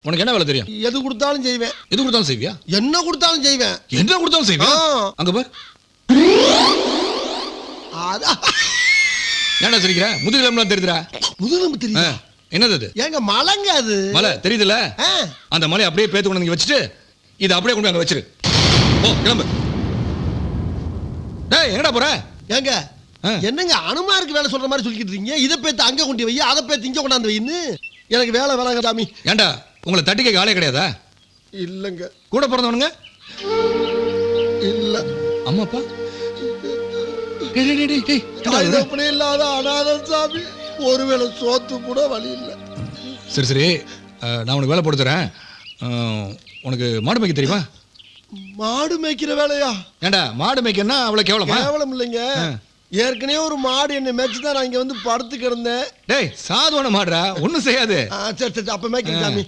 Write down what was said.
உனக்கு என்ன வேலை தெரியும்? எது கொடுத்தாலும் செய்வேன். எது கொடுத்தாலும் செய்வியா? என்ன கொடுத்தாலும் செய்வேன். என்ன கொடுத்தாலும் செய்வியா? அங்க பார். ஏன்டா சிரிக்கிற? முதுகெலும்புலாம் தெரியுதுடா. முதுகெலும்பு தெரியுதா? என்னது அது? ஏங்க மலைங்க அது. மலை தெரியுதுல? அந்த மலையை அப்படியே பேத்து கொண்டு வச்சுட்டு இதை அப்படியே கொண்டு அங்க வச்சிரு. ஓ கிளம்பு. டேய் எங்கடா போற? ஏங்க என்னங்க அனுமாருக்கு வேலை சொல்ற மாதிரி சொல்லிட்டு இருக்கீங்க? இதை பேத்து அங்க கொண்டு வை, அதை பேத்து இங்க கொண்டாந்து வைன்னு. எனக்கு வேலை வேலைங்க சாமி. ஏன்டா உங்களை தட்டி கேட்க ஆளே கிடையாதா? இல்லங்க. கூட பிறந்தவனுங்க? இல்ல. அம்மா அப்பா? இல்லாத அனாதை சாமி. ஒருவேளை சோத்து கூட வழி இல்லை. சரி சரி, நான் உனக்கு வேலை போட்டு தரேன். உனக்கு மாடு மேய்க்க தெரியுமா? மாடு மேய்க்கிற வேலையா? ஏண்டா மாடு மேய்க்கன்னா அவ்வளவு கேவலமா? கேவலம் இல்லைங்க. ஏற்கனவே ஒரு மாடு என்னை மேய்ச்சி தான் நான் இங்க வந்து படுத்து கிடந்தேன். டேய் சாதுவான மாடுடா, ஒன்னும் செய்யாது. சரி சரி, அப்ப மேய்க்கிறேன் சாமி.